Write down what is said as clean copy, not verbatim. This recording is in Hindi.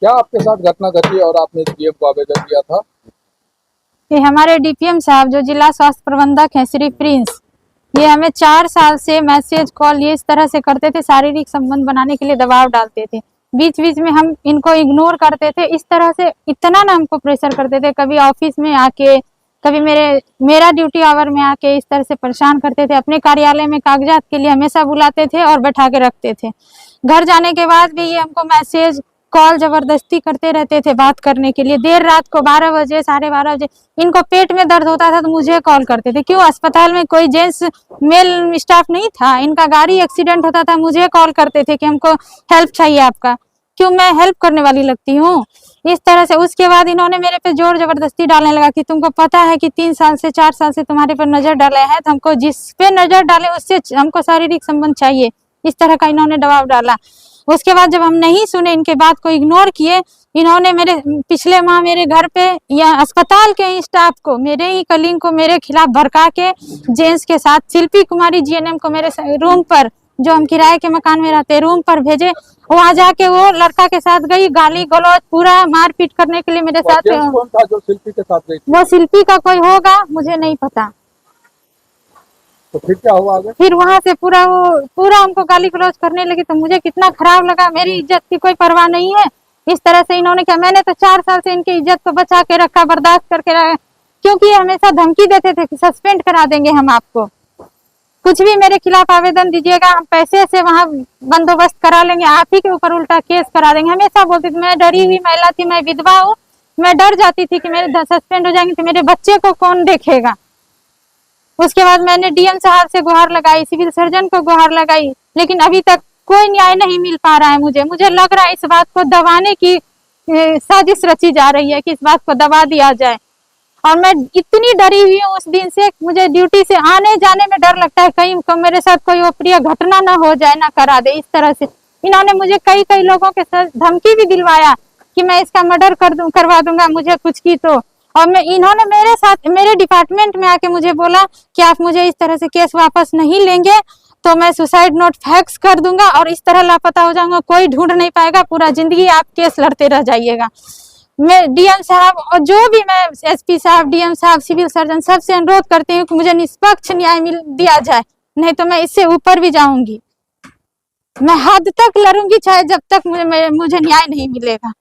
क्या आपके साथ घटना घटी और आपने डीएम को आवेदन दिया था? कि हमारे डीपीएम साहब जो जिला स्वास्थ्य प्रबंधक हैं श्री प्रिंस, ये हमें 4 साल से मैसेज कॉल ये इस तरह से करते थे, शारीरिक संबंध बनाने के लिए दबाव डालते थे। बीच बीच में हम इनको इग्नोर करते थे, इस तरह से इतना ना हमको प्रेशर करते थे। कभी ऑफिस में आके, कभी मेरा ड्यूटी आवर में आके इस तरह से परेशान करते थे। अपने कार्यालय में कागजात के लिए हमेशा बुलाते थे और बैठा के रखते थे। घर जाने के बाद भी ये हमको मैसेज कॉल जबरदस्ती करते रहते थे बात करने के लिए। देर रात को 12 बजे, 12:30 बजे इनको पेट में दर्द होता था तो मुझे कॉल करते थे। क्यों? अस्पताल में कोई जेंट्स मेल स्टाफ नहीं था, इनका गाड़ी एक्सीडेंट होता था, मुझे कॉल करते थे कि हमको हेल्प चाहिए आपका। क्यों? मैं हेल्प करने वाली लगती हूँ इस तरह से। उसके बाद इन्होंने मेरे पे जोर जबरदस्ती डालने लगा कि तुमको पता है कि 3 साल से 4 साल से तुम्हारे पर नजर डाले हैं, तो हमको जिस पे नजर डाले उससे हमको शारीरिक संबंध चाहिए। इस तरह का इन्होंने दबाव डाला। उसके बाद जब हम नहीं सुने, इनके बात को इग्नोर किए, इन्होंने पिछले माह मेरे घर पे या अस्पताल के ही स्टाफ को, मेरे ही कलीग को मेरे खिलाफ भड़का के जेंट्स के साथ शिल्पी कुमारी जीएनएम को मेरे रूम पर, जो हम किराए के मकान में रहते, रूम पर भेजे। वहां जाके वो लड़का के साथ गई, गाली गलौज पूरा मारपीट करने के लिए मेरे साथ। कौन था जो शिल्पी के साथ गई? वो शिल्पी का कोई होगा, मुझे नहीं पता। तो फिर क्या हुआ आगे? फिर वहां से पूरा हमको गाली गलौज करने लगी, तो मुझे कितना खराब लगा। मेरी इज्जत की कोई परवाह नहीं है। इस तरह से इन्होंने किया। मैंने तो 4 साल से इनकी इज्जत को बचा के रखा, बर्दाश्त करके रखा, क्योंकि हमेशा धमकी देते थे कि सस्पेंड करा देंगे हम आपको, कुछ भी मेरे खिलाफ आवेदन दीजिएगा, हम पैसे से वहां बंदोबस्त करा लेंगे, आप ही के ऊपर उल्टा केस करा देंगे। हमेशा बोलती थी। मैं डरी हुई महिला थी, मैं विधवा हूँ, मैं डर जाती थी कि मेरे सस्पेंड हो जाएंगे तो मेरे बच्चे को कौन देखेगा। उसके बाद मैंने डीएम साहब से गुहार लगाई, सिविल सर्जन को गुहार लगाई, लेकिन अभी तक कोई न्याय नहीं मिल पा रहा है। मुझे लग रहा है इस बात को दबाने की साजिश रची जा रही है कि इस बात को दबा दिया जाए। और मैं इतनी डरी हुई हूँ उस दिन से, मुझे ड्यूटी से आने जाने में डर लगता है कहीं मेरे साथ कोई अप्रिय घटना ना हो जाए, ना करा दे। इस तरह से इन्होंने मुझे कई लोगों के साथ धमकी भी दिलवाया कि मैं इसका मर्डर करवा दूंगा मुझे कुछ की तो। और इन्होंने मेरे साथ मेरे डिपार्टमेंट में आके मुझे बोला कि आप मुझे इस तरह से केस वापस नहीं लेंगे तो मैं सुसाइड नोट फैक्स कर दूंगा और इस तरह लापता हो जाऊंगा, कोई ढूंढ नहीं पाएगा, पूरा जिंदगी आप केस लड़ते रह जाइएगा। मैं डीएम साहब और जो भी, मैं एसपी साहब, डीएम साहब, सिविल सर्जन, सबसे अनुरोध करती हूँ कि मुझे निष्पक्ष न्याय दिया जाए, नहीं तो मैं इससे ऊपर भी जाऊंगी। मैं हद तक लड़ूंगी, चाहे जब तक मुझे न्याय नहीं मिलेगा।